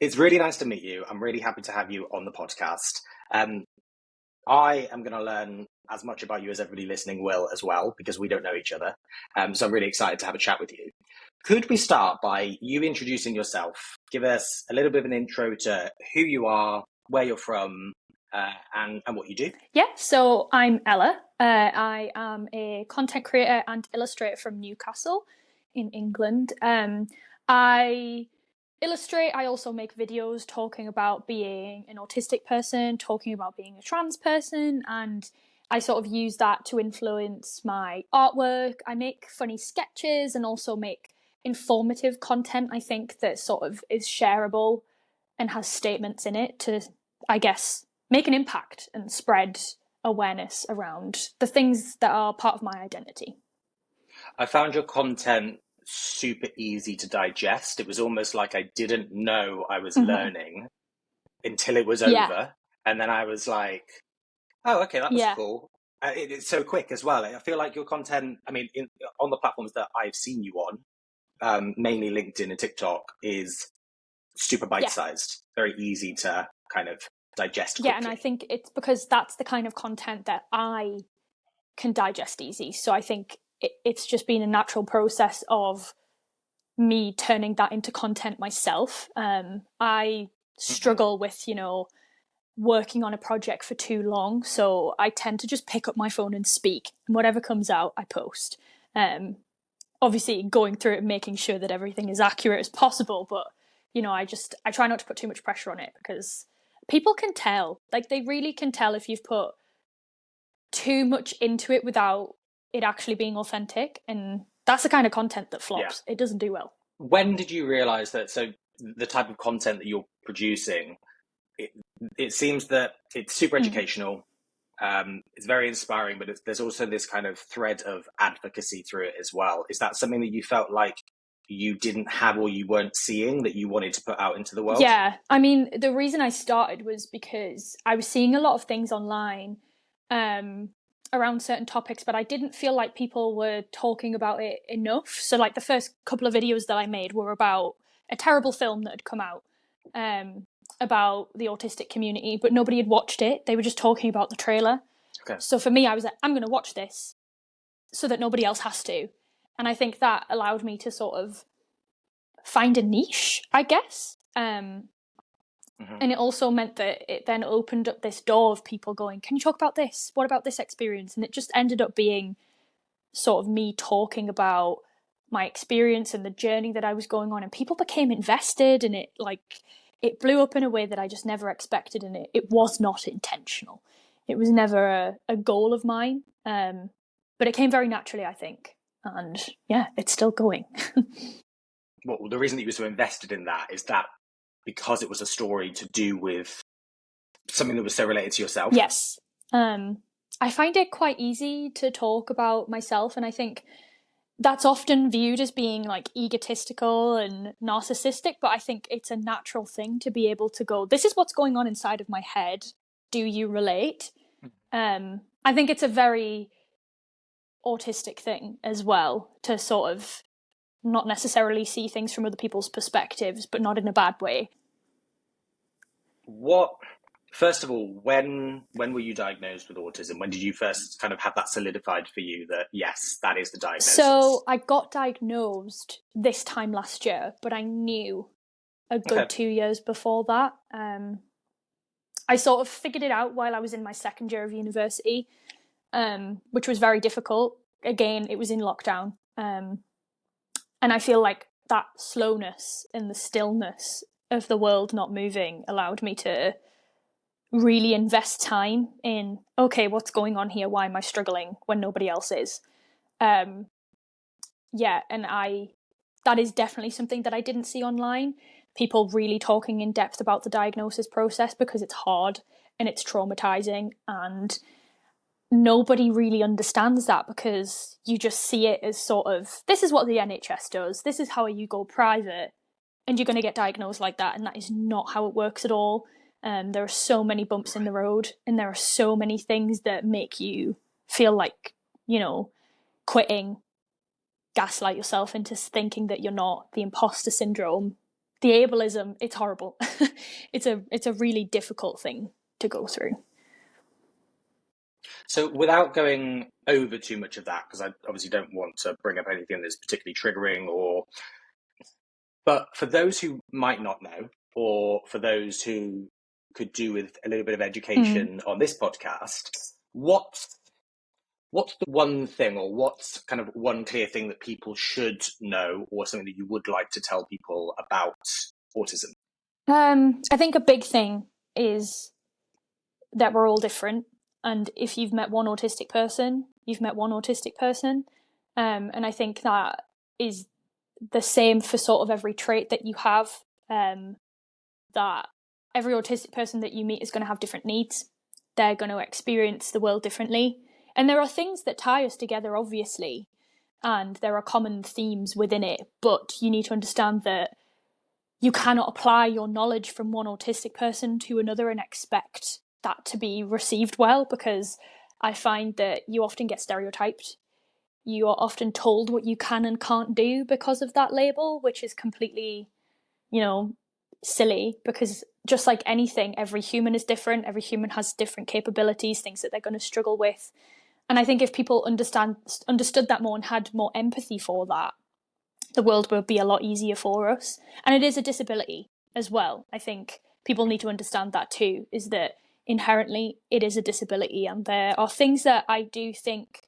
It's really nice to meet you. I'm really happy to have you on the podcast. Um, I am going to learn as much about you as everybody listening will as well, because we don't know each other. So I'm really excited to have a chat with you. Could we start by you introducing yourself? Give us a little bit of an intro to who you are, where you're from, and what you do. Yeah, so I'm Ella. I am a content creator and illustrator from Newcastle in England. I illustrate, I also make videos talking about being an autistic person, talking about being a trans person, and I sort of use that to influence my artwork. I make funny sketches and also make informative content, I think, that sort of is shareable and has statements in it to, I guess, make an impact and spread awareness around the things that are part of my identity. I found your content super easy to digest. It was almost like I didn't know I was learning until it was Yeah. over. And then I was like, oh, okay, that was Yeah. cool. It's so quick as well. I feel like your content, I mean, on the platforms that I've seen you on, mainly LinkedIn and TikTok, is super bite-sized, very easy to kind of digest quickly. Yeah, and I think it's because that's the kind of content that I can digest easy. So I think it's just been a natural process of me turning that into content myself. I struggle with, working on a project for too long. So I tend to just pick up my phone and speak, and whatever comes out, I post. Obviously going through it and making sure that everything is accurate as possible. But, I try not to put too much pressure on it because people can tell, like they really can tell if you've put too much into it without it actually being authentic. And that's the kind of content that flops. Yeah. It doesn't do well. When did you realize that? So the type of content that you're producing, it seems that it's super educational. It's very inspiring, but there's also this kind of thread of advocacy through it as well. Is that something that you felt like you didn't have or you weren't seeing that you wanted to put out into the world? Yeah, I mean, the reason I started was because I was seeing a lot of things online around certain topics, but I didn't feel like people were talking about it enough. So like the first couple of videos that I made were about a terrible film that had come out about the autistic community, but nobody had watched it. They were just talking about the trailer. Okay. So for me, I was like, I'm going to watch this so that nobody else has to. And I think that allowed me to sort of find a niche, I guess. And it also meant that it then opened up this door of people going, can you talk about this? What about this experience? And it just ended up being sort of me talking about my experience and the journey that I was going on. And people became invested, and it blew up in a way that I just never expected. And it was not intentional. It was never a goal of mine. But it came very naturally, I think. And yeah, it's still going. Well, the reason that you were so invested in that is that because it was a story to do with something that was so related to yourself? Yes. I find it quite easy to talk about myself, and I think that's often viewed as being like egotistical and narcissistic, but I think it's a natural thing to be able to go, this is what's going on inside of my head. Do you relate? I think it's a very autistic thing as well to sort of not necessarily see things from other people's perspectives, but not in a bad way. First of all, when were you diagnosed with autism? When did you first kind of have that solidified for you that, yes, that is the diagnosis? So I got diagnosed this time last year, but I knew a good 2 years before that. I sort of figured it out while I was in my second year of university, which was very difficult. Again, it was in lockdown. And I feel like that slowness and the stillness of the world not moving allowed me to really invest time in, okay, what's going on here? Why am I struggling when nobody else is? And that is definitely something that I didn't see online. People really talking in depth about the diagnosis process, because it's hard and it's traumatizing, and nobody really understands that, because you just see it as sort of, this is what the NHS does, this is how you go private and you're going to get diagnosed like that, and that is not how it works at all. There are so many bumps in the road, and there are so many things that make you feel like, quitting, gaslight yourself into thinking that you're not, the imposter syndrome, the ableism, it's horrible. It's a really difficult thing to go through. So without going over too much of that, because I obviously don't want to bring up anything that's particularly triggering, but for those who might not know, or for those who could do with a little bit of education on this podcast, what's the one thing, or what's kind of one clear thing that people should know, or something that you would like to tell people about autism? I think a big thing is that we're all different. And if you've met one autistic person, you've met one autistic person. And I think that is the same for sort of every trait that you have, that every autistic person that you meet is going to have different needs. They're going to experience the world differently. And there are things that tie us together, obviously, and there are common themes within it. But you need to understand that you cannot apply your knowledge from one autistic person to another and expect that to be received well, because I find that you often get stereotyped. You are often told what you can and can't do because of that label, which is completely, silly, because just like anything, every human is different. Every human has different capabilities, things that they're going to struggle with. And I think if people understood that more and had more empathy for that, the world would be a lot easier for us. And it is a disability as well. I think people need to understand that too, is that inherently it is a disability, and there are things that I do think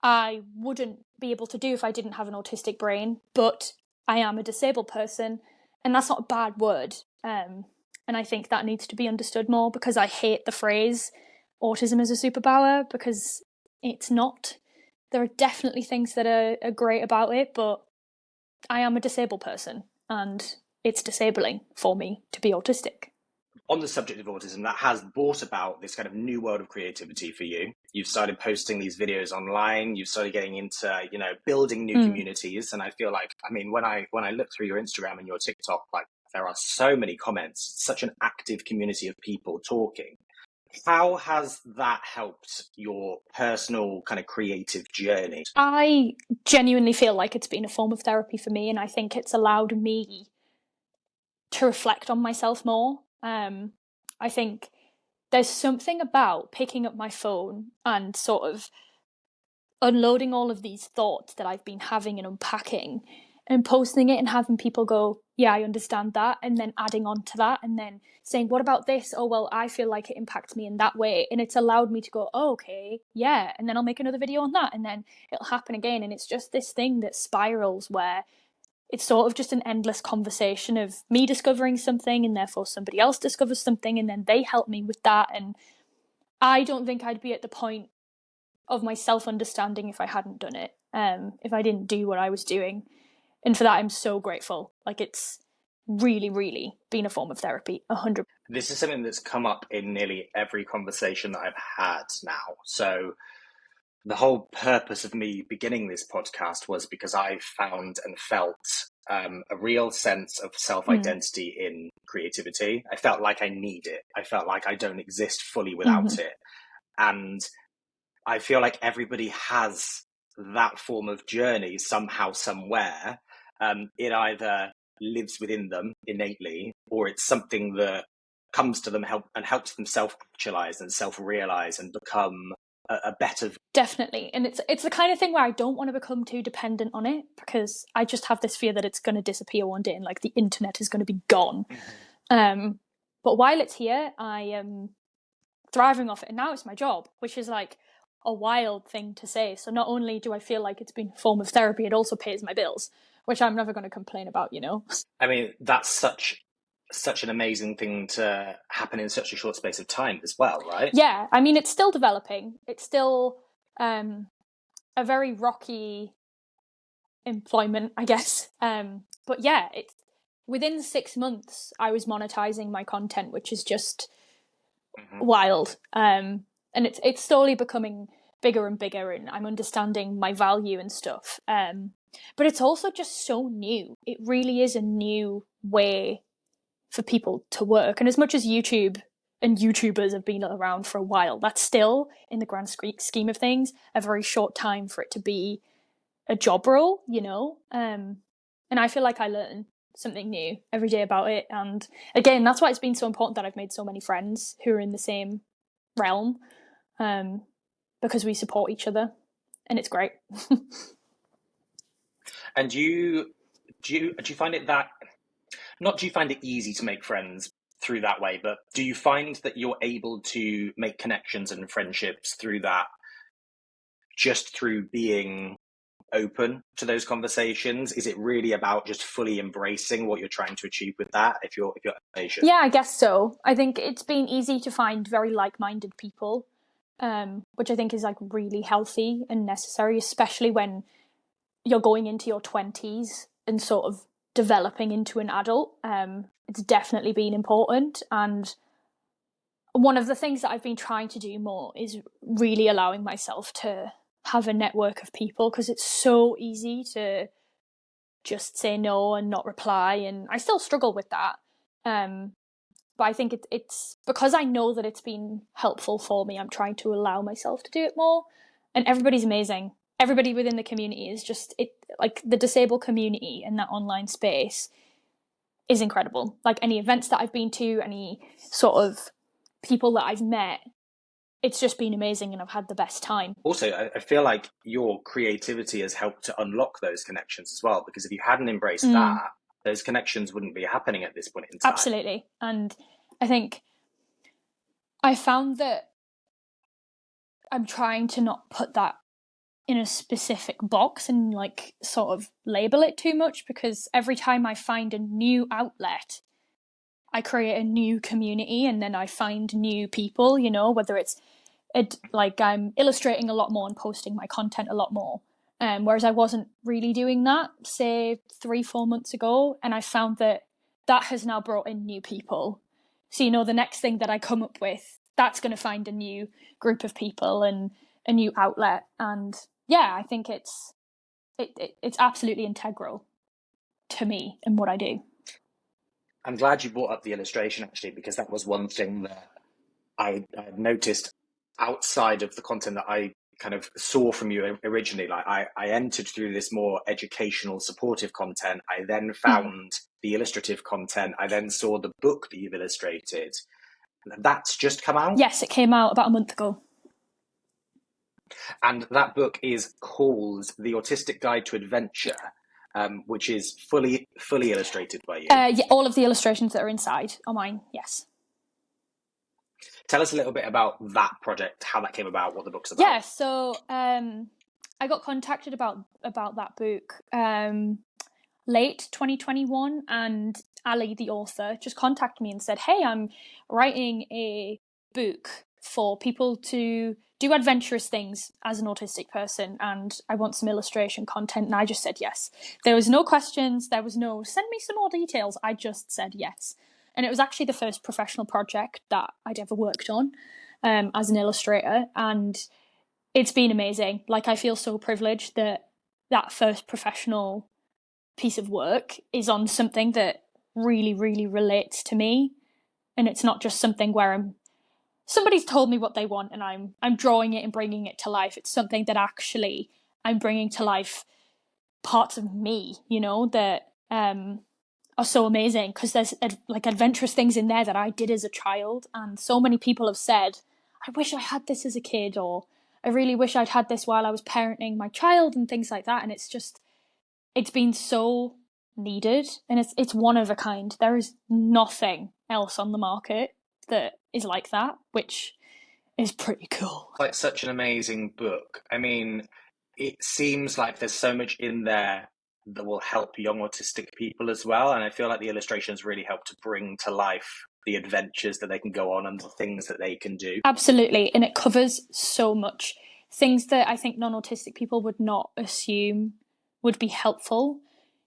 I wouldn't be able to do if I didn't have an autistic brain, but I am a disabled person, and that's not a bad word. And I think that needs to be understood more, because I hate the phrase autism is a superpower, because it's not. There are definitely things that are great about it, but I am a disabled person, and it's disabling for me to be autistic. On the subject of autism, that has brought about this kind of new world of creativity for you. You've started posting these videos online. You've started getting into, building new communities. And I feel like, when I look through your Instagram and your TikTok, like, there are so many comments, such an active community of people talking. How has that helped your personal kind of creative journey? I genuinely feel like it's been a form of therapy for me, and I think it's allowed me to reflect on myself more. I think there's something about picking up my phone and sort of unloading all of these thoughts that I've been having and unpacking, and posting it and having people go, yeah, I understand that, and then adding on to that, and then saying, what about this? Oh, well, I feel like it impacts me in that way. And it's allowed me to go, oh, okay, yeah, and then I'll make another video on that, and then it'll happen again. And it's just this thing that spirals, where it's sort of just an endless conversation of me discovering something, and therefore somebody else discovers something, and then they help me with that. And I don't think I'd be at the point of my self-understanding if I hadn't done it, if I didn't do what I was doing. And for that, I'm so grateful. Like, it's really, really been a form of therapy, 100%. This is something that's come up in nearly every conversation that I've had now. So the whole purpose of me beginning this podcast was because I found and felt a real sense of self-identity in creativity. I felt like I need it. I felt like I don't exist fully without it. And I feel like everybody has that form of journey somehow, somewhere. It either lives within them innately, or it's something that comes to them and helps them self-actualize and self-realize and become a better. Definitely. And it's the kind of thing where I don't want to become too dependent on it, because I just have this fear that it's going to disappear one day and like the internet is going to be gone. But while it's here, I am thriving off it, and now it's my job, which is like a wild thing to say. So not only do I feel like it's been a form of therapy, it also pays my bills, which I'm never going to complain about, That's such an amazing thing to happen in such a short space of time as well, right? Yeah, it's still developing. It's still a very rocky employment, I guess. But yeah, it's within 6 months I was monetizing my content, which is just wild. And it's slowly becoming bigger and bigger, and I'm understanding my value and stuff. But it's also just so new. It really is a new way for people to work. And as much as YouTube and YouTubers have been around for a while, that's still, in the grand scheme of things, a very short time for it to be a job role, And I feel like I learn something new every day about it. And again, that's why it's been so important that I've made so many friends who are in the same realm, because we support each other, and it's great. And do you find it that, not do you find it easy to make friends through that way, but do you find that you're able to make connections and friendships through that just through being open to those conversations? Is it really about just fully embracing what you're trying to achieve with that, if you're Asian? Yeah, I guess so. I think it's been easy to find very like-minded people, which I think is like really healthy and necessary, especially when you're going into your 20s and sort of developing into an adult. It's definitely been important. And one of the things that I've been trying to do more is really allowing myself to have a network of people, because it's so easy to just say no and not reply. And I still struggle with that. But I think it's because I know that it's been helpful for me. I'm trying to allow myself to do it more. And everybody's amazing. Everybody within the community is just like the disabled community in that online space is incredible. Like any events that I've been to, any sort of people that I've met, it's just been amazing, and I've had the best time. Also, I feel like your creativity has helped to unlock those connections as well, because if you hadn't embraced that, those connections wouldn't be happening at this point in time. Absolutely. And I think I found that I'm trying to not put that in a specific box and like sort of label it too much, because every time I find a new outlet, I create a new community, and then I find new people, you know, whether it's like I'm illustrating a lot more and posting my content a lot more. Whereas I wasn't really doing that, say 3-4 months ago, and I found that has now brought in new people. So, you know, the next thing that I come up with, that's going to find a new group of people and a new outlet. And yeah, I think it's absolutely integral to me and what I do. I'm glad you brought up the illustration, actually, because that was one thing that I noticed outside of the content that I kind of saw from you originally. Like I entered through this more educational, supportive content. I then found the illustrative content. I then saw the book that you've illustrated. That's just come out? Yes, it came out about a month ago. And that book is called The Autistic Guide to Adventure, which is fully illustrated by you. Yeah, all of the illustrations that are inside are mine, yes. Tell us a little bit about that project, how that came about, what the book's about. Yeah, so I got contacted about that book late 2021, and Ali, the author, just contacted me and said, hey, I'm writing a book for people to do adventurous things as an autistic person, and I want some illustration content. And I just said yes. There was no questions. There was no send me some more details. I just said yes. And it was actually the first professional project that I'd ever worked on as an illustrator. And it's been amazing. Like, I feel so privileged that first professional piece of work is on something that really, really relates to me. And it's not just something where somebody's told me what they want and I'm drawing it and bringing it to life. It's something that actually I'm bringing to life parts of me, you know, that are so amazing, because there's like adventurous things in there that I did as a child, and so many people have said, I wish I had this as a kid, or I really wish I'd had this while I was parenting my child, and things like that. And it's been so needed, and it's one of a kind. There is nothing else on the market that is like that, which is pretty cool. Like, such an amazing book. I mean, it seems like there's so much in there that will help young autistic people as well. And I feel like the illustrations really help to bring to life the adventures that they can go on and the things that they can do. Absolutely. And it covers so much. Things that I think non-autistic people would not assume would be helpful.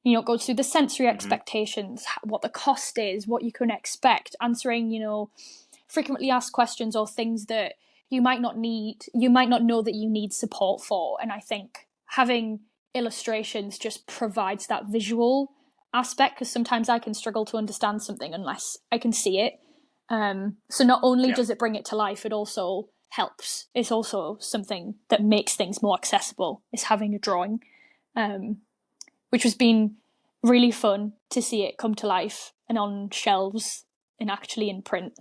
You know, it goes through the sensory expectations, what the cost is, what you can expect, answering, you know, frequently asked questions or things that you might not know that you need support for. And I think having illustrations just provides that visual aspect, because sometimes I can struggle to understand something unless I can see it. So not only does it bring it to life, it also helps. It's also something that makes things more accessible, is having a drawing, which has been really fun to see it come to life and on shelves and actually in print.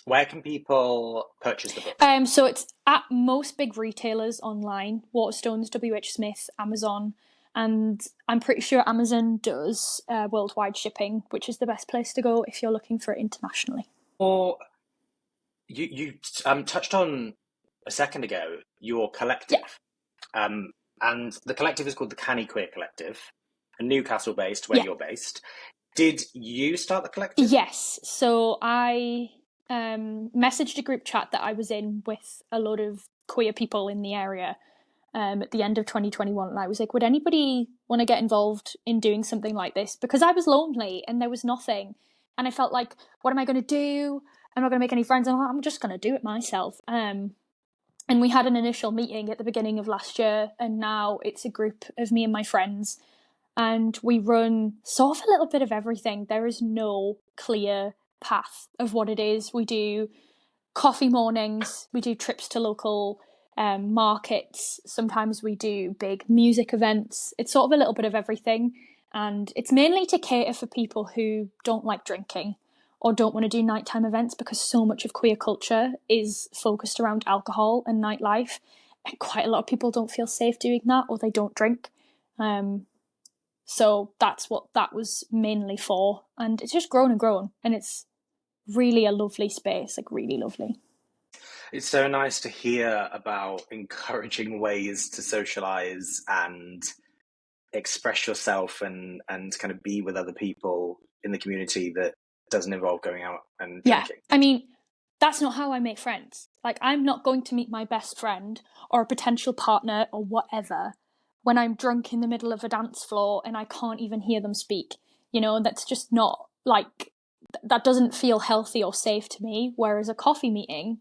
Where can people purchase the book? So it's at most big retailers online: Waterstones, WH Smith, Amazon, and I'm pretty sure Amazon does worldwide shipping, which is the best place to go if you're looking for it internationally. Or you touched on a second ago your collective, and the collective is called the Canny Queer Collective, Newcastle based, where you're based. Did you start the collective? Yes. So I messaged a group chat that I was in with a lot of queer people in the area at the end of 2021, and I was like, would anybody want to get involved in doing something like this? Because I was lonely and there was nothing, and I felt like, what am I going to do? I'm not going to make any friends. I'm just going to do it myself. And we had an initial meeting at the beginning of last year, and now it's a group of me and my friends, and we run sort of a little bit of everything. There is no clear path of what it is. We do coffee mornings, we do trips to local markets, sometimes we do big music events. It's sort of a little bit of everything, and it's mainly to cater for people who don't like drinking or don't want to do nighttime events, because so much of queer culture is focused around alcohol and nightlife, and quite a lot of people don't feel safe doing that, or they don't drink. So that's what that was mainly for, and it's just grown and grown, and it's really a lovely space, like really lovely. It's so nice to hear about encouraging ways to socialize and express yourself and kind of be with other people in the community that doesn't involve going out and drinking. I mean, that's not how I make friends. Like, I'm not going to meet my best friend or a potential partner or whatever when I'm drunk in the middle of a dance floor and I can't even hear them speak. You know, that's just not, like, that doesn't feel healthy or safe to me. Whereas a coffee meeting,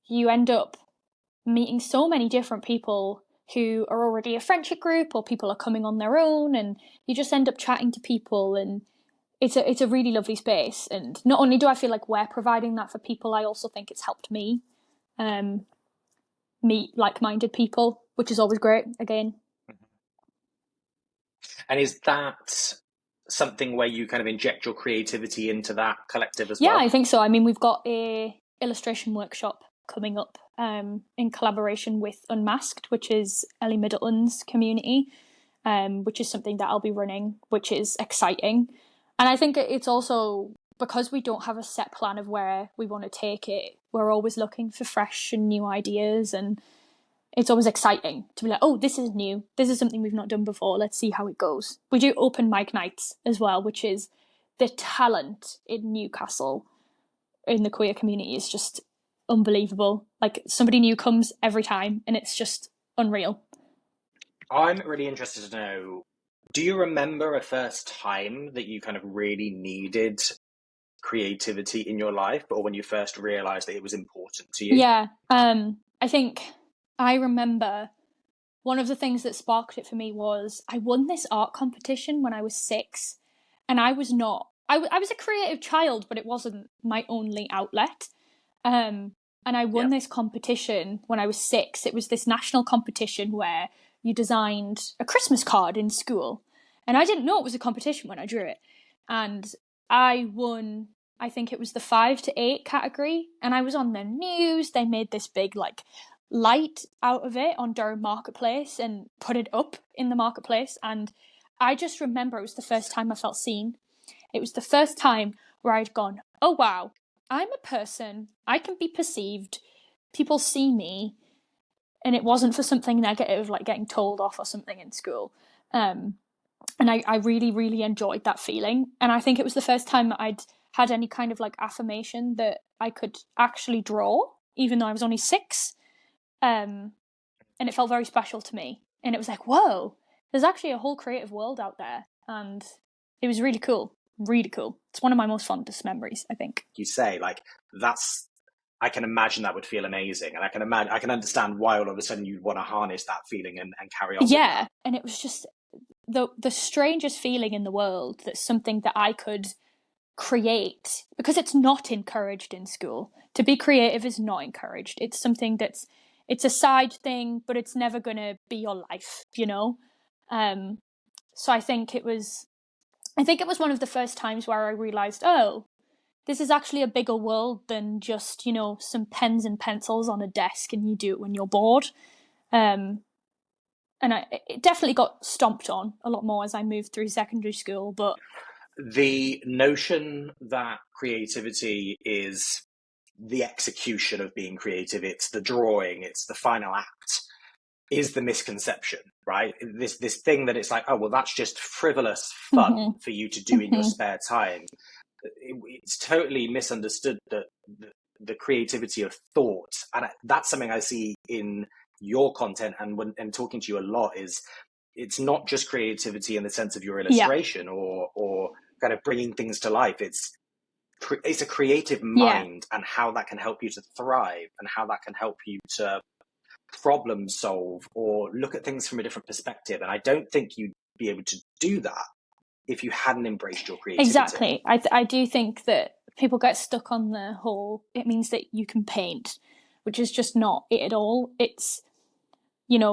you end up meeting so many different people who are already a friendship group, or people are coming on their own, and you just end up chatting to people, and it's a really lovely space. And not only do I feel like we're providing that for people, I also think it's helped me meet like-minded people, which is always great again. And is that something where you kind of inject your creativity into that collective as well? Yeah, I think so. I mean, we've got a illustration workshop coming up in collaboration with Unmasked, which is Ellie Middleton's community, which is something that I'll be running, which is exciting. And I think it's also because we don't have a set plan of where we want to take it, we're always looking for fresh and new ideas, and it's always exciting to be like, oh, this is new. This is something we've not done before. Let's see how it goes. We do open mic nights as well, which is the talent in Newcastle in the queer community is just unbelievable. Like, somebody new comes every time, and it's just unreal. I'm really interested to know, do you remember a first time that you kind of really needed creativity in your life, or when you first realized that it was important to you? Yeah. I think I remember one of the things that sparked it for me was I won this art competition when I was 6, and I was not. I was a creative child, but it wasn't my only outlet. And I won this competition when I was 6. It was this national competition where you designed a Christmas card in school, and I didn't know it was a competition when I drew it. And I won, I think it was the 5 to 8 category, and I was on the news. They made this big like light out of it on Durham Marketplace and put it up in the marketplace. And I just remember it was the first time I felt seen. It was the first time where I'd gone, oh wow, I'm a person, I can be perceived, people see me, and it wasn't for something negative like getting told off or something in school. And I really, really enjoyed that feeling. And I think it was the first time that I'd had any kind of like affirmation that I could actually draw, even though I was only 6. And it felt very special to me. And it was like, whoa, there's actually a whole creative world out there. And it was really cool. Really cool. It's one of my most fondest memories, I think. You say, like, I can imagine that would feel amazing. And I can understand why all of a sudden you'd want to harness that feeling and carry on. Yeah. With that. And it was just the strangest feeling in the world that something that I could create, because it's not encouraged in school. To be creative is not encouraged. It's something it's a side thing, but it's never going to be your life, you know? So I think it was one of the first times where I realized, oh, this is actually a bigger world than just, some pens and pencils on a desk and you do it when you're bored. And it definitely got stomped on a lot more as I moved through secondary school. But the notion that creativity is the execution of being creative, it's the drawing, it's the final act, is the misconception, right? This thing that it's like, oh, well, that's just frivolous fun for you to do in your spare time. It's totally misunderstood that the creativity of thought, and that's something I see in your content and talking to you a lot, is it's not just creativity in the sense of your illustration or kind of bringing things to life. It's a creative mind and how that can help you to thrive and how that can help you to problem solve or look at things from a different perspective. And I don't think you'd be able to do that if you hadn't embraced your creativity. Exactly. I do think that people get stuck on the whole, it means that you can paint, which is just not it at all. It's,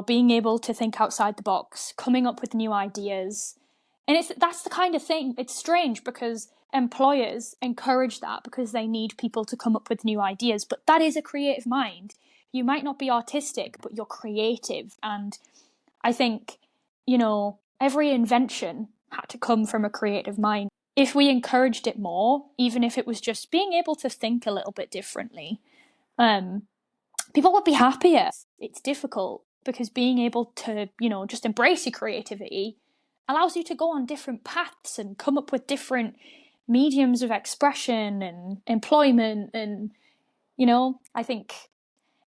being able to think outside the box, coming up with new ideas. And that's the kind of thing, it's strange because employers encourage that because they need people to come up with new ideas, but that is a creative mind. You might not be artistic, but you're creative. And I think, every invention had to come from a creative mind. If we encouraged it more, even if it was just being able to think a little bit differently, people would be happier. It's difficult because being able to, just embrace your creativity allows you to go on different paths and come up with different mediums of expression and employment. And, I think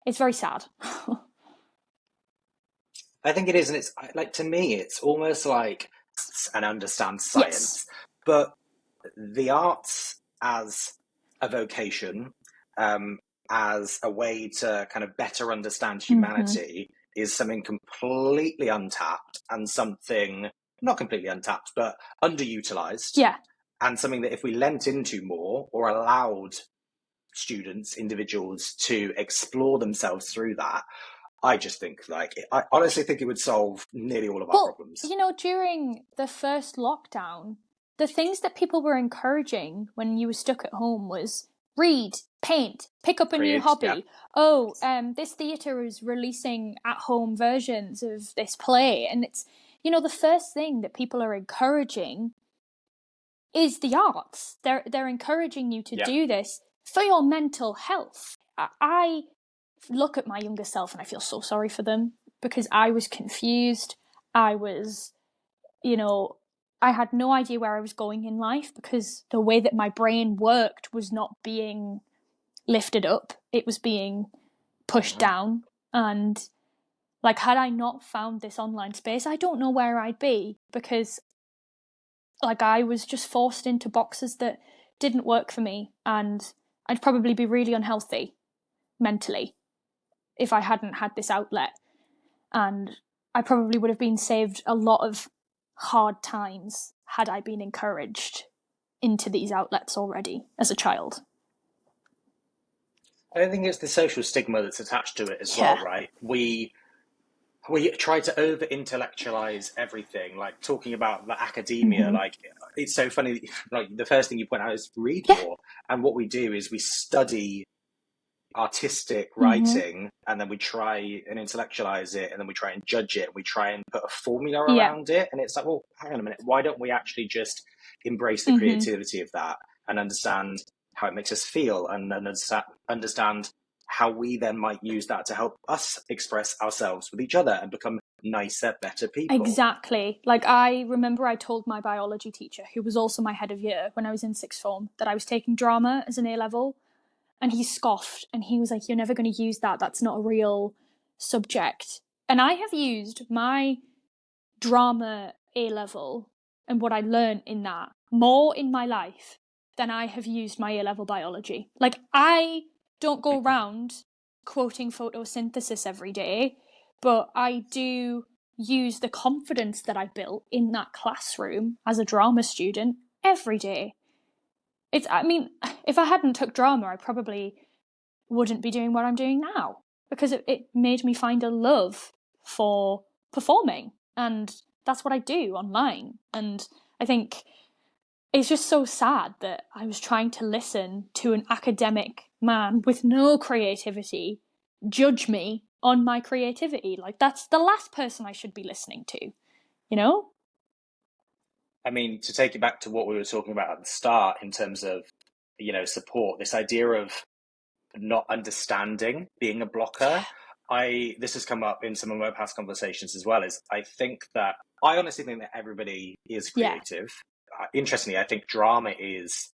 it's very sad. I think it is. And it's like, to me, it's almost like and understand science, but the arts as a vocation, as a way to kind of better understand humanity is something completely untapped and something not completely untapped, but underutilized. Yeah. And something that if we lent into more or allowed students, individuals to explore themselves through that, I just think I honestly think it would solve nearly all of our problems. During the first lockdown, the things that people were encouraging when you were stuck at home was read, paint, pick up a new hobby. Yeah. Oh, this theatre is releasing at-home versions of this play. And it's, the first thing that people are encouraging is the arts. They're encouraging you to do this for your mental health. I look at my younger self and I feel so sorry for them because I was confused. I was, I had no idea where I was going in life because the way that my brain worked was not being lifted up. It was being pushed down. And had I not found this online space, I don't know where I'd be because I was just forced into boxes that didn't work for me. And I'd probably be really unhealthy mentally if I hadn't had this outlet. And I probably would have been saved a lot of hard times had I been encouraged into these outlets already as a child. I think it's the social stigma that's attached to it as well, right? We try to over-intellectualize everything, like talking about the academia. It's so funny, the first thing you point out is read more. And what we do is we study artistic writing and then we try and intellectualize it and then we try and judge it and we try and put a formula around it. And it's like, well, hang on a minute, why don't we actually just embrace the creativity of that and understand how it makes us feel and understand how we then might use that to help us express ourselves with each other and become nicer, better people. Exactly. I remember I told my biology teacher, who was also my head of year when I was in sixth form, that I was taking drama as an A-level. And he scoffed and he was like, you're never going to use that. That's not a real subject. And I have used my drama A-level and what I learned in that more in my life than I have used my A-level biology. I don't go around quoting photosynthesis every day, but I do use the confidence that I built in that classroom as a drama student every day. If I hadn't took drama, I probably wouldn't be doing what I'm doing now because it made me find a love for performing. And that's what I do online. And I think it's just so sad that I was trying to listen to an academic man with no creativity judge me on my creativity. Like, that's the last person I should be listening to, you know? I mean, to take it back to what we were talking about at the start in terms of, support, this idea of not understanding being a blocker. This has come up in some of my past conversations as well, is I honestly think that everybody is creative. Interestingly, I think drama is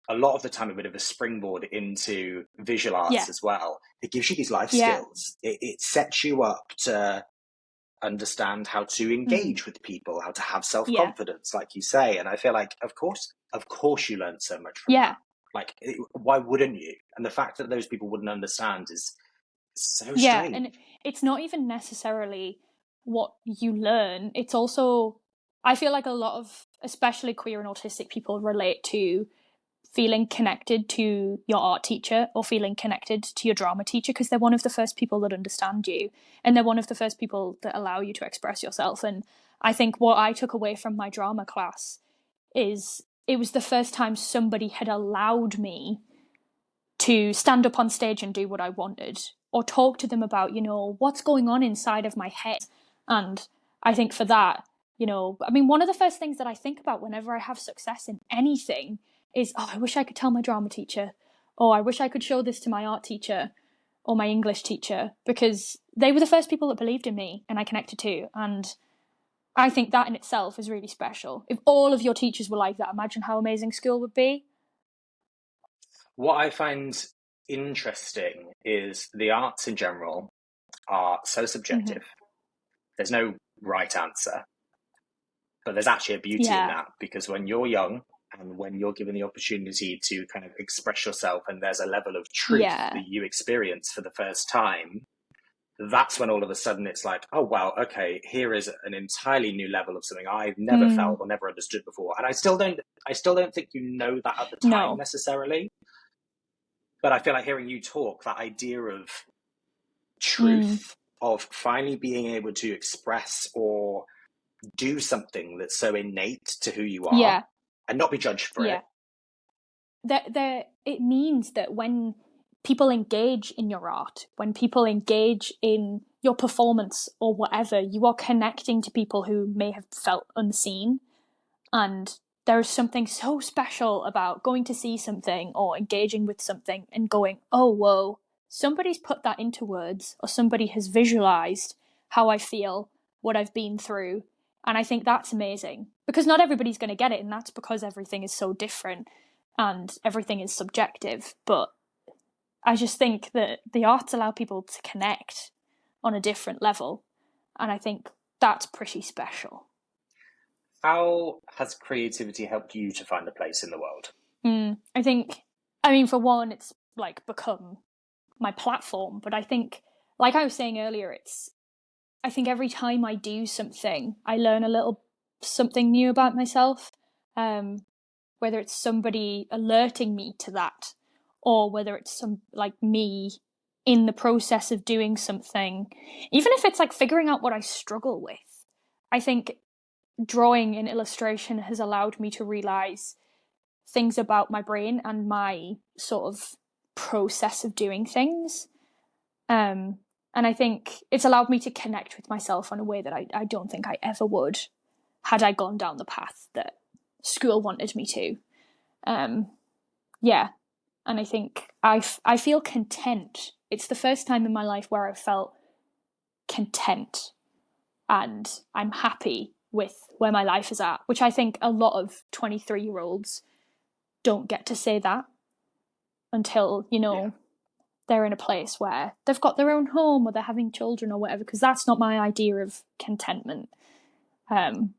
a lot of the time a bit of a springboard into visual arts as well. It gives you these life skills. It sets you up to understand how to engage with people, how to have self-confidence, like you say. And I feel like, of course you learn so much from that. Like, why wouldn't you? And the fact that those people wouldn't understand is so strange. And it's not even necessarily what you learn. It's also, I feel like a lot of, especially queer and autistic people, relate to feeling connected to your art teacher or feeling connected to your drama teacher, because they're one of the first people that understand you, and they're one of the first people that allow you to express yourself. And I think what I took away from my drama class is it was the first time somebody had allowed me to stand up on stage and do what I wanted, or talk to them about, what's going on inside of my head. And I think for that, I mean, one of the first things that I think about whenever I have success in anything is, I wish I could tell my drama teacher, or I wish I could show this to my art teacher or my English teacher, because they were the first people that believed in me and I connected to. And I think that in itself is really special. If all of your teachers were like that, imagine how amazing school would be. What I find interesting is the arts in general are so subjective. There's no right answer, but there's actually a beauty in that, because when you're young and when you're given the opportunity to kind of express yourself and there's a level of truth that you experience for the first time, that's when all of a sudden it's like, oh, wow, okay, here is an entirely new level of something I've never felt or never understood before. And I still don't think you know that at the time necessarily. But I feel like hearing you talk, that idea of truth, of finally being able to express or do something that's so innate to who you are and not be judged for it. It means that when people engage in your art, when people engage in your performance or whatever, you are connecting to people who may have felt unseen. And there is something so special about going to see something or engaging with something and going, oh, whoa, somebody's put that into words, or somebody has visualized how I feel, what I've been through. And I think that's amazing, because not everybody's going to get it. And that's because everything is so different and everything is subjective. But I just think that the arts allow people to connect on a different level. And I think that's pretty special. How has creativity helped you to find a place in the world? I mean, for one, it's like become my platform. But I think, like I was saying earlier, I think every time I do something, I learn a little something new about myself. Whether it's somebody alerting me to that, or whether it's me in the process of doing something, even if it's like figuring out what I struggle with. I think drawing and illustration has allowed me to realize things about my brain and my sort of process of doing things. And I think it's allowed me to connect with myself in a way that I don't think I ever would had I gone down the path that school wanted me to. And I think I feel content. It's the first time in my life where I've felt content and I'm happy with where my life is at, which I think a lot of 23-year-olds don't get to say that until, they're in a place where they've got their own home or they're having children or whatever, because that's not my idea of contentment. And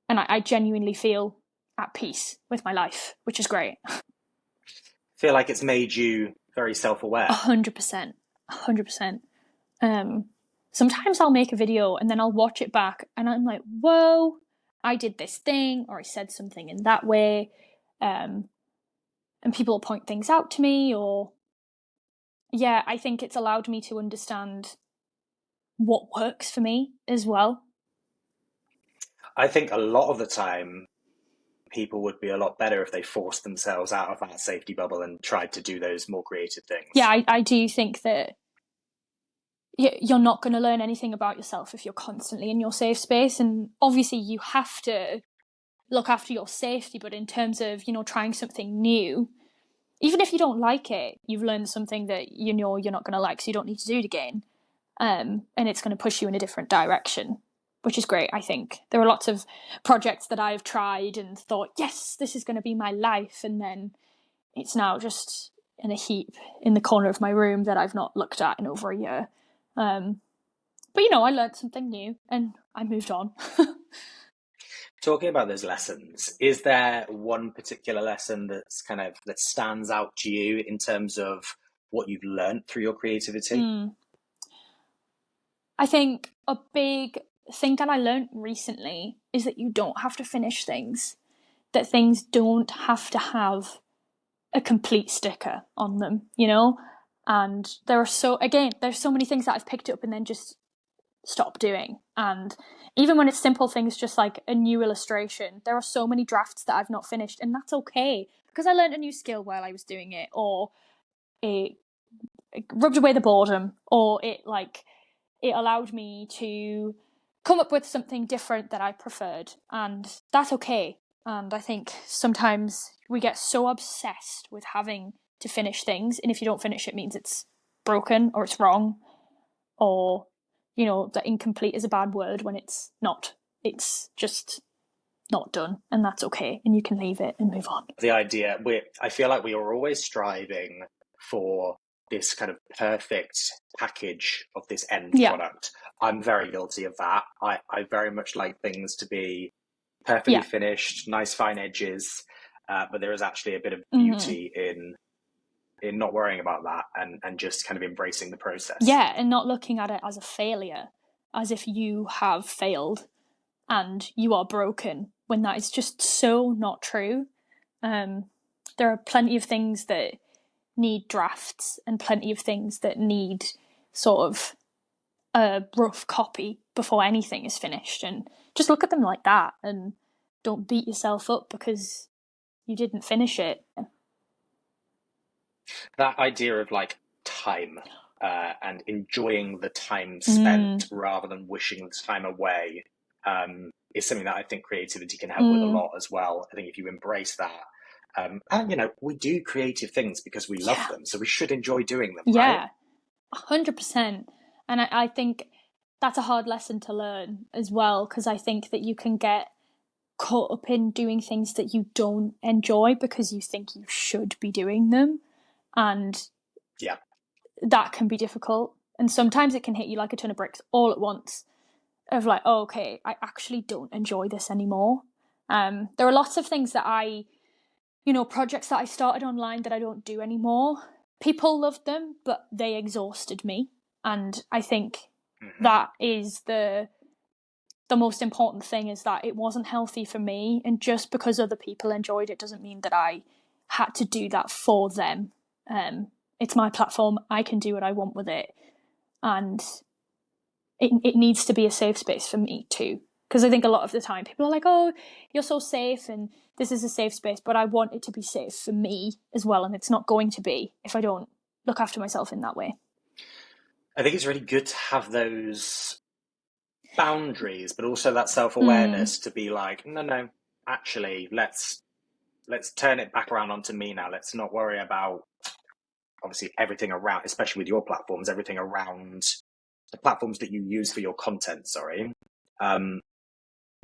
I genuinely feel at peace with my life, which is great. Feel like it's made you very self-aware? 100%. 100%. Sometimes I'll make a video and then I'll watch it back and I'm like, whoa, I did this thing, or I said something in that way. And people will point things out to me, or I think it's allowed me to understand what works for me as well. I think a lot of the time people would be a lot better if they forced themselves out of that safety bubble and tried to do those more creative things. Yeah, I do think that you're not going to learn anything about yourself if you're constantly in your safe space. And obviously you have to look after your safety, but in terms of, trying something new, even if you don't like it, you've learned something that you're not going to like, so you don't need to do it again. And it's going to push you in a different direction, which is great, I think. There are lots of projects that I've tried and thought, yes, this is going to be my life, and then it's now just in a heap in the corner of my room that I've not looked at in over a year. But I learned something new and I moved on. Talking about those lessons, is there one particular lesson that stands out to you in terms of what you've learned through your creativity? I think a big thing that I learned recently is that you don't have to finish things, that things don't have to have a complete sticker on them, And there's so many things that I've picked up and then just stop doing. And even when it's simple things, just like a new illustration, there are so many drafts that I've not finished, and that's okay, because I learned a new skill while I was doing it, or it rubbed away the boredom, or it allowed me to come up with something different that I preferred, and that's okay. And I think sometimes we get so obsessed with having to finish things, and if you don't finish it, means it's broken or it's wrong, or that incomplete is a bad word when it's not. It's just not done, and that's okay, and you can leave it and move on. The idea, I feel like we are always striving for this kind of perfect package of this end product. I'm very guilty of that. I very much like things to be perfectly finished, nice fine edges, but there is actually a bit of beauty in not worrying about that and just kind of embracing the process. Yeah, and not looking at it as a failure, as if you have failed and you are broken, when that is just so not true. There are plenty of things that need drafts and plenty of things that need sort of a rough copy before anything is finished, and just look at them like that and don't beat yourself up because you didn't finish it. That idea of like time and enjoying the time spent rather than wishing the time away is something that I think creativity can help with a lot as well. I think if you embrace that, and we do creative things because we love them, so we should enjoy doing them. Yeah, 100%. And I think that's a hard lesson to learn as well, because I think that you can get caught up in doing things that you don't enjoy because you think you should be doing them, and that can be difficult. And sometimes it can hit you like a ton of bricks all at once, of like, oh, okay, I actually don't enjoy this anymore. There are lots of things that projects that I started online that I don't do anymore. People loved them, but they exhausted me. And I think that is the most important thing, is that it wasn't healthy for me. And just because other people enjoyed it doesn't mean that I had to do that for them. It's my platform. I can do what I want with it. And it needs to be a safe space for me too. Because I think a lot of the time people are like, oh, you're so safe and this is a safe space, but I want it to be safe for me as well. And it's not going to be if I don't look after myself in that way. I think it's really good to have those boundaries, but also that self-awareness to be like, no, actually, let's turn it back around onto me now. Let's not worry about obviously everything around, especially with your platforms, everything around the platforms that you use for your content.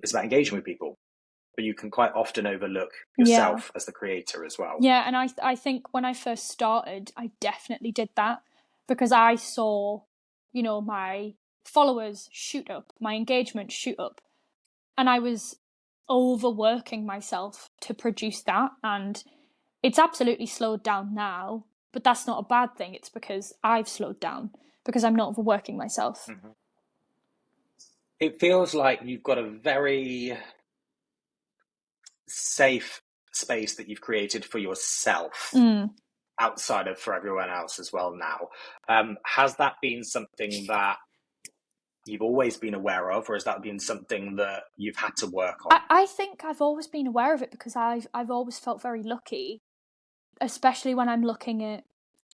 It's about engaging with people, but you can quite often overlook yourself as the creator as well. Yeah, and I think when I first started, I definitely did that, because I saw, my followers shoot up, my engagement shoot up, and I was overworking myself to produce that, and it's absolutely slowed down now, but that's not a bad thing. It's because I've slowed down, because I'm not overworking myself. It feels like you've got a very safe space that you've created for yourself outside of for everyone else as well now. Has that been something that you've always been aware of, or has that been something that you've had to work on? I think I've always been aware of it because I've always felt very lucky, especially when I'm looking at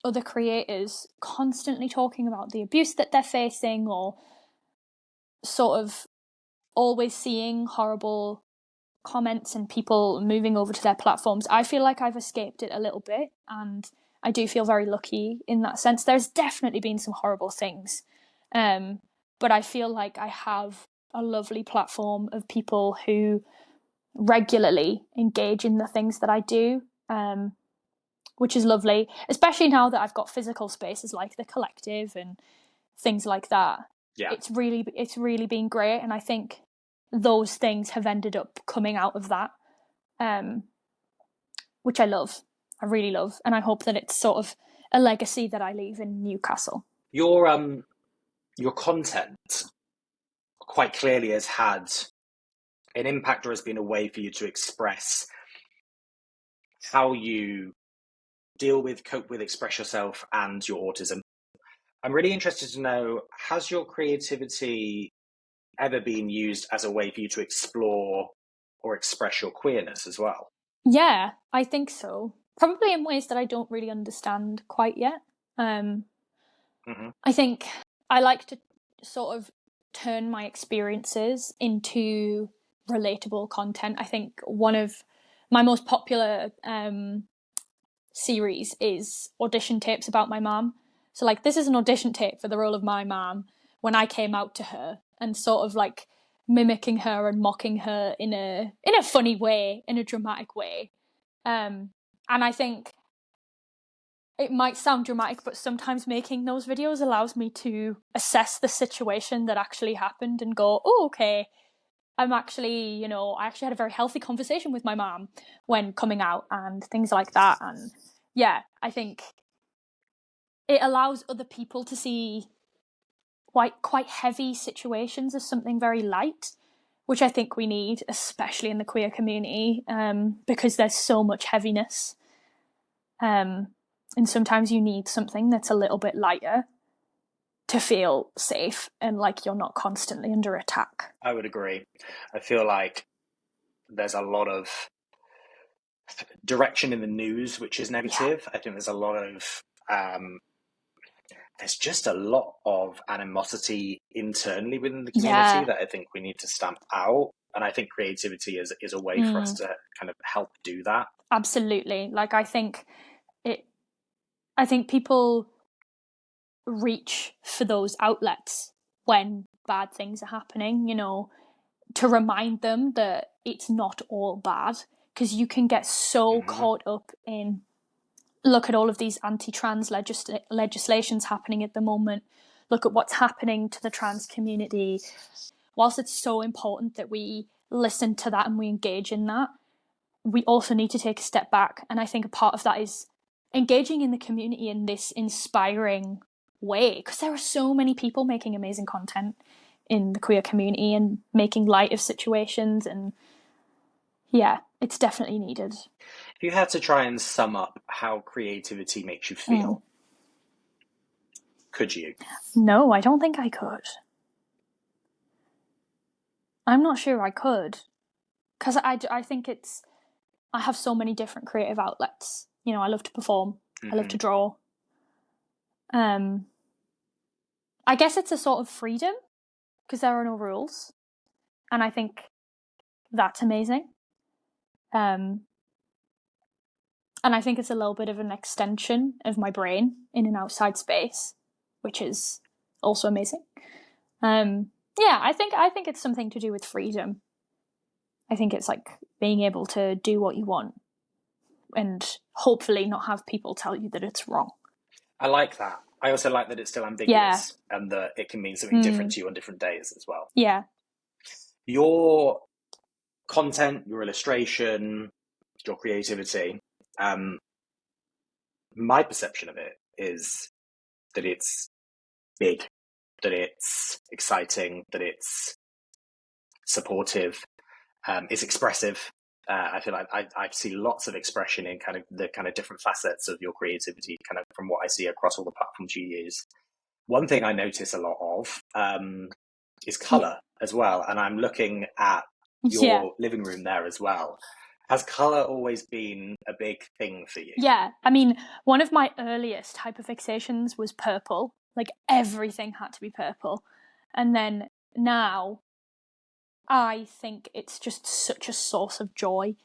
other creators constantly talking about the abuse that they're facing, or sort of always seeing horrible comments and people moving over to their platforms. I feel like I've escaped it a little bit, and I do feel very lucky in that sense. There's definitely been some horrible things, but I feel like I have a lovely platform of people who regularly engage in the things that I do, which is lovely, especially now that I've got physical spaces like the collective and things like that. Yeah. It's really been great, and I think those things have ended up coming out of that, which I love. I really love, and I hope that it's sort of a legacy that I leave in Newcastle. Your content quite clearly has had an impact, or has been a way for you to express how you deal with, cope with, express yourself and your autism. I'm really interested to know, has your creativity ever been used as a way for you to explore or express your queerness as well? Yeah, I think so. Probably in ways that I don't really understand quite yet. I think I like to sort of turn my experiences into relatable content. I think one of my most popular series is audition tapes about my mum. So like, this is an audition tape for the role of my mum when I came out to her, and sort of like mimicking her and mocking her in a funny way, in a dramatic way. And I think it might sound dramatic, but sometimes making those videos allows me to assess the situation that actually happened and go, oh, okay, I'm actually, I actually had a very healthy conversation with my mom when coming out and things like that. And yeah, I think it allows other people to see quite heavy situations as something very light, which I think we need, especially in the queer community, because there's so much heaviness. And sometimes you need something that's a little bit lighter to feel safe and like you're not constantly under attack. I would agree. I feel like there's a lot of direction in the news which is negative. Yeah. I think there's a lot of there's just a lot of animosity internally within the community that I think we need to stamp out. And I think creativity is a way for us to kind of help do that. Absolutely. Like, I think people reach for those outlets when bad things are happening, to remind them that it's not all bad, because you can get so caught up in, look at all of these anti-trans legislations happening at the moment, look at what's happening to the trans community. Whilst it's so important that we listen to that and we engage in that, we also need to take a step back. And I think a part of that is engaging in the community in this inspiring way, because there are so many people making amazing content in the queer community and making light of situations, and yeah, it's definitely needed. If you had to try and sum up how creativity makes you feel, could you? No, I don't think I could. I'm not sure I could, because I think I have so many different creative outlets. I love to perform. I love to draw. I guess it's a sort of freedom, because there are no rules, and I think that's amazing. And I think it's a little bit of an extension of my brain in an outside space, which is also amazing. Yeah, I think it's something to do with freedom. I think it's like being able to do what you want and hopefully not have people tell you that it's wrong. I like that. I also like that it's still ambiguous, and that it can mean something different to you on different days as well. Yeah. Your content, your illustration, your creativity, my perception of it is that it's big, that it's exciting, that it's supportive, it's expressive. I feel like I see lots of expression in kind of the kind of different facets of your creativity, kind of from what I see across all the platforms you use. One thing I notice a lot of is Yeah. colour as well. And I'm looking at Yeah. your living room there as well. Has colour always been a big thing for you? Yeah. I mean, one of my earliest hyperfixations was purple. Like everything had to be purple. And then now I think it's just such a source of joy.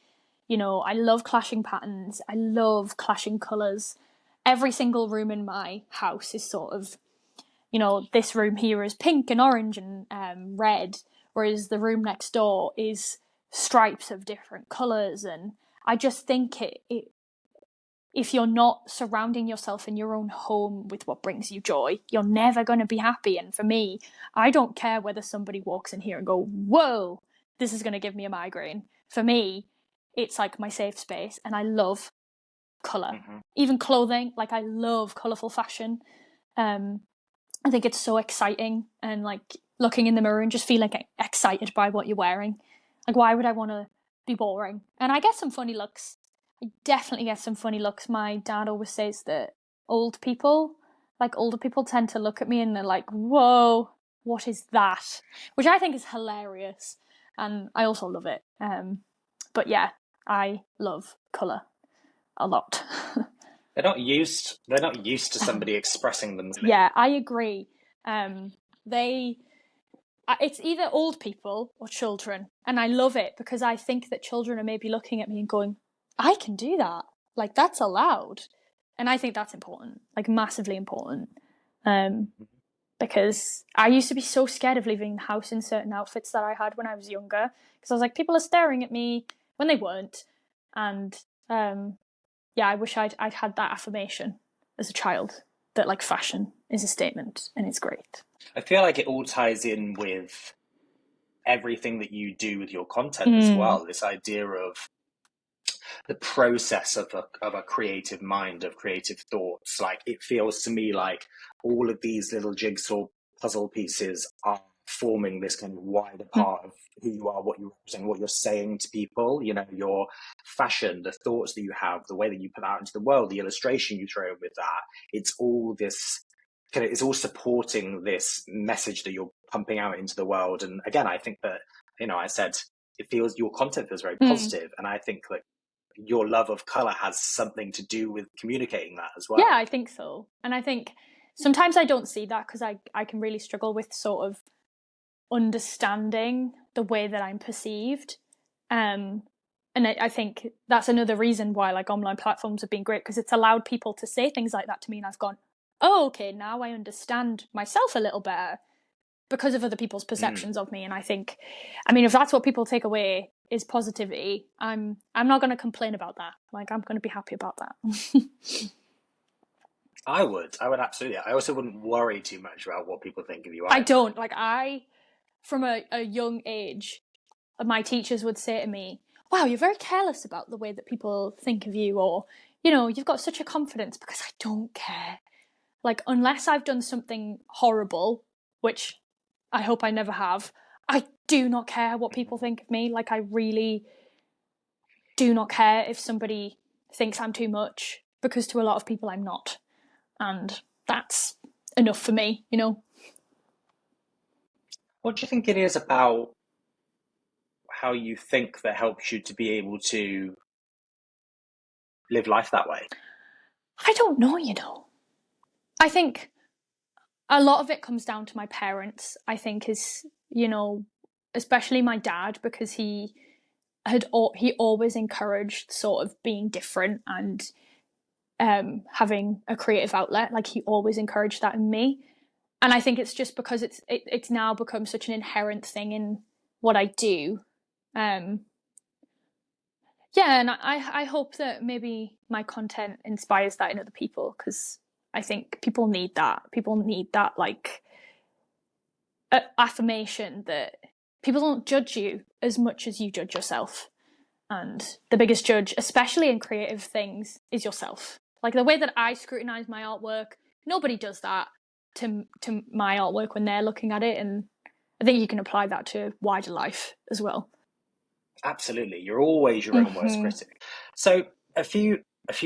You know, I love clashing patterns. I love clashing colours. Every single room in my house is sort of, you know, this room here is pink and orange and red, whereas the room next door is stripes of different colours. And I just think if you're not surrounding yourself in your own home with what brings you joy, you're never going to be happy. And for me, I don't care whether somebody walks in here and go, whoa, this is going to give me a migraine. For me, it's like my safe space, and I love colour. Even clothing, like I love colourful fashion. I think it's so exciting, and like looking in the mirror and just feeling excited by what you're wearing. Like, why would I want to be boring? And I get some funny looks. I definitely get some funny looks. My dad always says that older people tend to look at me and they're like, whoa, what is that? Which I think is hilarious. And I also love it. But yeah, I love colour a lot. They're not used to somebody expressing themselves. Yeah, I agree. It's either old people or children, and I love it because I think that children are maybe looking at me and going, I can do that, like that's allowed. And I think that's important, like massively important. Because I used to be so scared of leaving the house in certain outfits that I had when I was younger, because I was like, people are staring at me when they weren't. And yeah, I wish I'd had that affirmation as a child, that like fashion is a statement and it's great. I feel like it all ties in with everything that you do with your content as well. This idea of the process of a creative mind, of creative thoughts. Like, it feels to me like all of these little jigsaw puzzle pieces are forming this kind of wider part of who you are, what you're representing, what you're saying to people. You know, your fashion, the thoughts that you have, the way that you put out into the world, the illustration you throw in with that. It's all this kind of, it's all supporting this message that you're pumping out into the world. And again, I think that, you know, I said your content feels very positive, and I think that your love of color has something to do with communicating that as well. Yeah, I think so. And I think sometimes I don't see that because I can really struggle with sort of understanding the way that I'm perceived. And I think that's another reason why like online platforms have been great, because it's allowed people to say things like that to me, and I've gone, oh, okay, now I understand myself a little better because of other people's perceptions of me. And I think, I mean, if that's what people take away is positivity, I'm not going to complain about that. Like, I'm going to be happy about that. I would absolutely. I also wouldn't worry too much about what people think of you. I don't. Like, from a young age, my teachers would say to me, wow, you're very careless about the way that people think of you, or, you know, you've got such a confidence, because I don't care. Like, unless I've done something horrible, which I hope I never have, I do not care what people think of me. Like, I really do not care if somebody thinks I'm too much, because to a lot of people I'm not. And that's enough for me, you know? What do you think it is about how you think that helps you to be able to live life that way? I don't know, you know. I think a lot of it comes down to my parents, I think, is, you know, especially my dad, because he always encouraged sort of being different and having a creative outlet. Like, he always encouraged that in me. And I think it's just because it's now become such an inherent thing in what I do. Yeah, and I hope that maybe my content inspires that in other people, because I think people need that. People need that, like, affirmation that people don't judge you as much as you judge yourself. And the biggest judge, especially in creative things, is yourself. Like, the way that I scrutinize my artwork, nobody does that to my artwork when they're looking at it. And I think you can apply that to wider life as well. Absolutely. You're always your own worst critic. So a few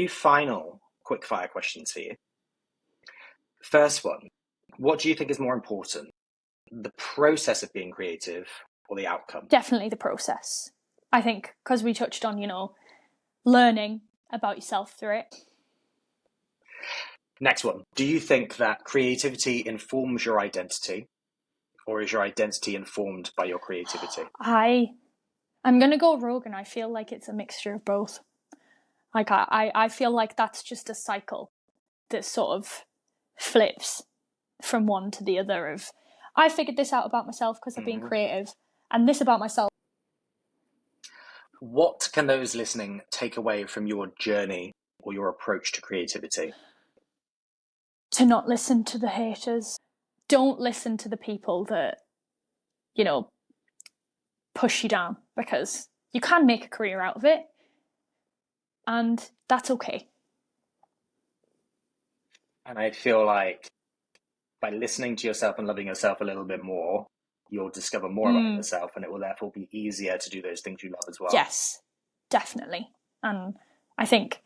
final quick fire questions for you. First one, what do you think is more important? the process of being creative or the outcome? Definitely the process. I think because we touched on, learning about yourself through it. Next one. Do you think that creativity informs your identity, or is your identity informed by your creativity? I'm going to go rogue, and I feel like it's a mixture of both. Like, I feel like that's just a cycle that sort of flips from one to the other of, I figured this out about myself because I've been creative, and this about myself. What can those listening take away from your journey or your approach to creativity? To not listen to the haters. Don't listen to the people that, push you down, because you can make a career out of it, and that's okay. And I feel like by listening to yourself and loving yourself a little bit more, you'll discover more about yourself, and it will therefore be easier to do those things you love as well. Yes, definitely. And I think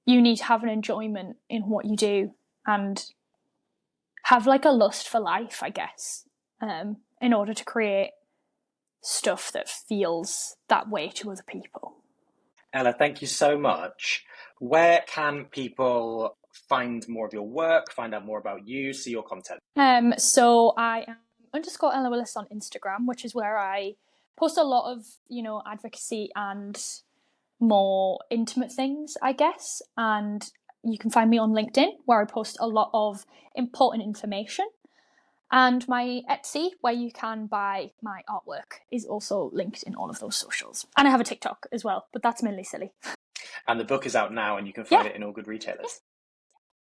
you need to have an enjoyment in what you do and have like a lust for life, I guess, in order to create stuff that feels that way to other people. Ella, thank you so much. Where can people find more of your work, find out more about you, see your content? So I am _Ella Willis on Instagram, which is where I post a lot of, advocacy and more intimate things, I guess. And you can find me on LinkedIn, where I post a lot of important information. And my Etsy, where you can buy my artwork, is also linked in all of those socials. And I have a TikTok as well, but that's mainly silly. And the book is out now, and you can find it in all good retailers.